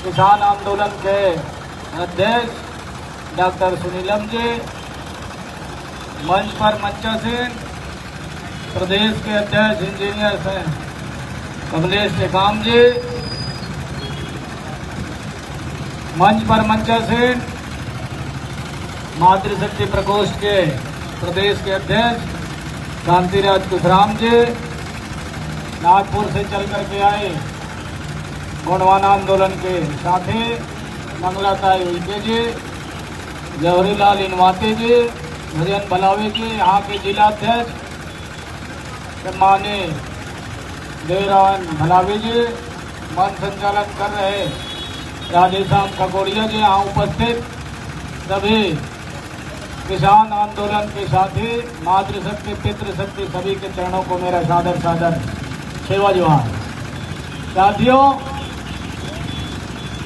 किसान आंदोलन के अध्यक्ष डॉक्टर सुनीलम जी, मंच पर मंचासीन प्रदेश के अध्यक्ष इंजीनियर हैं कमलेश टेकाम जी, मंच पर मंचासीन मातृशक्ति प्रकोष्ठ के प्रदेश के अध्यक्ष कांतिराज कुशराम जी, नागपुर से चल करके आए गोंडवाना आंदोलन के साथी मंगलाताई उइके जी, जवाहरीलाल इनवाते जी, भजन भलावे जी, यहाँ के जिला अध्यक्ष माननीय देवरान भलावे जी, मंच संचालन कर रहे राधेश्याम खगोड़िया जी, यहाँ उपस्थित सभी किसान आंदोलन के साथी मातृशक्ति पितृशक्ति सभी के चरणों को मेरा सादर सादर सेवा जोहार। साथियों,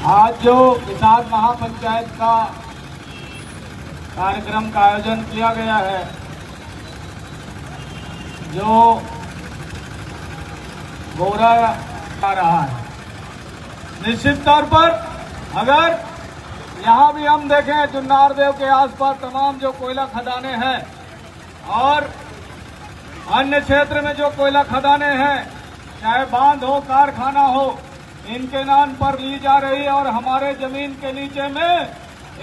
आज जो किसान महापंचायत का कार्यक्रम का आयोजन किया गया है, जो गोरा आ रहा है, निश्चित तौर पर अगर यहाँ भी हम देखें जुन्नारदेव के आसपास तमाम जो कोयला खदानें हैं और अन्य क्षेत्र में जो कोयला खदानें हैं, चाहे बांध हो कारखाना हो, इनके नाम पर ली जा रही है और हमारे जमीन के नीचे में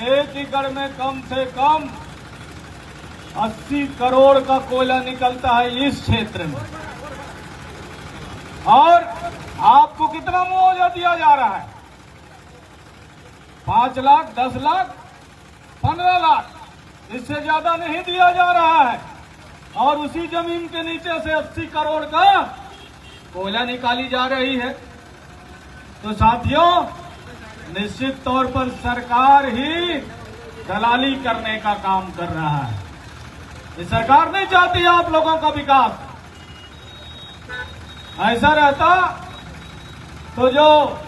1 एकड़ में कम से कम 80 करोड़ का कोयला निकलता है इस क्षेत्र में। और आपको कितना मुआवजा दिया जा रहा है? 5 लाख, 10 लाख, 15 लाख, इससे ज्यादा नहीं दिया जा रहा है। और उसी जमीन के नीचे से 80 करोड़ का कोयला निकाली जा रही है। तो साथियों, निश्चित तौर पर सरकार ही दलाली करने का काम कर रहा है। ये सरकार नहीं चाहती आप लोगों का विकास। ऐसा रहता तो जो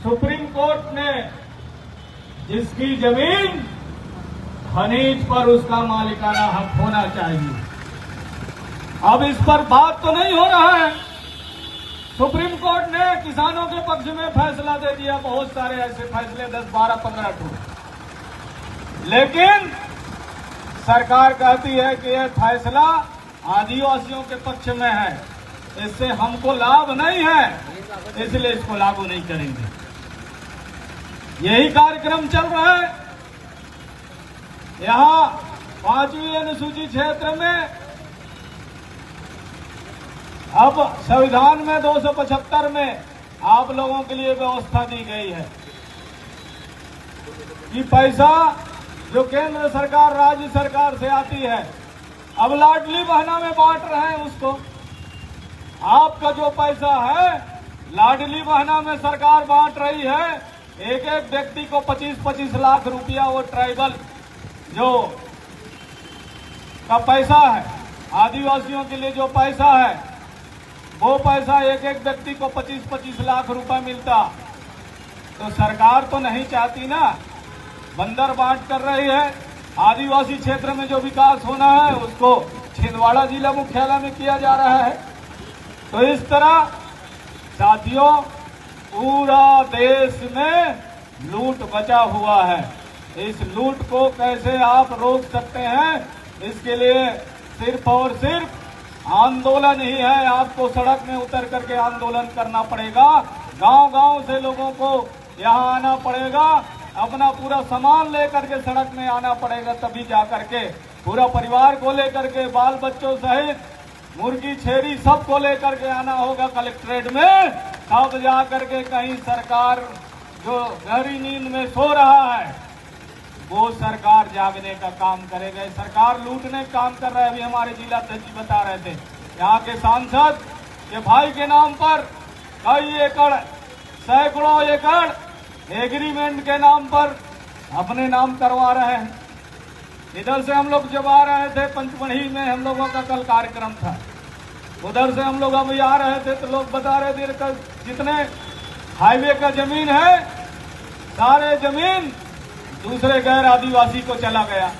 सुप्रीम कोर्ट ने जिसकी जमीन खनीज पर उसका मालिकाना हक होना चाहिए, अब इस पर बात तो नहीं हो रहा है। सुप्रीम कोर्ट ने किसानों के पक्ष में फैसला दे दिया, बहुत सारे ऐसे फैसले 10, 12, 15 ठो, लेकिन सरकार कहती है कि यह फैसला आदिवासियों के पक्ष में है, इससे हमको लाभ नहीं है, इसलिए इसको लागू नहीं करेंगे। यही कार्यक्रम चल रहा है। यहाँ 5वीं अनुसूची क्षेत्र में अब संविधान में 275 में आप लोगों के लिए व्यवस्था दी गई है कि पैसा जो केंद्र सरकार राज्य सरकार से आती है, अब लाडली बहना में बांट रहे हैं उसको। आपका जो पैसा है लाडली बहना में सरकार बांट रही है, एक एक व्यक्ति को 25-25 लाख रुपया वो ट्राइबल जो का पैसा है, आदिवासियों के लिए जो पैसा है, वो पैसा एक एक व्यक्ति को 25-25 लाख रुपए मिलता। तो सरकार तो नहीं चाहती ना, बंदर बांट कर रही है। आदिवासी क्षेत्र में जो विकास होना है उसको छिंदवाड़ा जिला मुख्यालय में किया जा रहा है। तो इस तरह साथियों, पूरा देश में लूट बचा हुआ है। इस लूट को कैसे आप रोक सकते हैं, इसके लिए सिर्फ और सिर्फ आंदोलन ही है। आपको सड़क में उतर करके आंदोलन करना पड़ेगा, गांव-गांव से लोगों को यहां आना पड़ेगा, अपना पूरा सामान लेकर के सड़क में आना पड़ेगा, तभी जाकर के पूरा परिवार को लेकर के, बाल बच्चों सहित मुर्गी छेरी सबको लेकर के आना होगा कलेक्ट्रेट में। तब जाकर के कहीं सरकार जो गहरी नींद में सो रहा है वो सरकार जागने का काम करेगा। सरकार लूटने का काम कर रहा है। अभी हमारे जिला अध्यक्ष जी बता रहे थे, यहाँ के सांसद के भाई के नाम पर कई एकड़, सैकड़ों एकड़ एग्रीमेंट के नाम पर अपने नाम करवा रहे हैं। इधर से हम लोग जब आ रहे थे, पंचमढ़ी में हम लोगों का कल कार्यक्रम था, उधर से हम लोग अभी आ रहे थे तो लोग बता रहे थे कल जितने हाईवे का जमीन है, सारे जमीन दूसरे गैर आदिवासी को चला गया।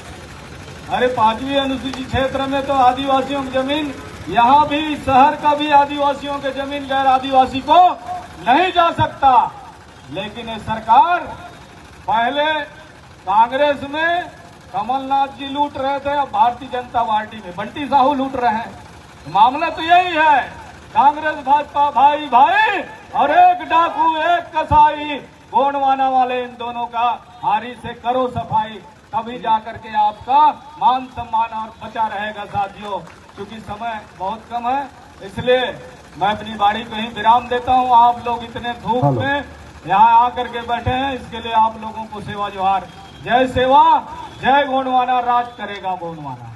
अरे 5वीं अनुसूची क्षेत्र में तो आदिवासियों की जमीन, यहाँ भी शहर का भी आदिवासियों के जमीन गैर आदिवासी को नहीं जा सकता। लेकिन ये सरकार पहले कांग्रेस में कमलनाथ जी लूट रहे थे, अब भारतीय जनता पार्टी में बंटी साहू लूट रहे हैं। मामला तो यही है, कांग्रेस भाजपा भाई भाई और एक डाकू एक कसाई। गोंडवाना वाले इन दोनों का हारी से करो सफाई, तभी जाकर के आपका मान सम्मान और बचा रहेगा साथियों। क्योंकि समय बहुत कम है, इसलिए मैं अपनी बारी को ही विराम देता हूं। आप लोग इतने धूप में यहाँ आकर के बैठे हैं, इसके लिए आप लोगों को सेवा जोहार। जय सेवा, जय गोंडवाना, राज करेगा गोंडवाना।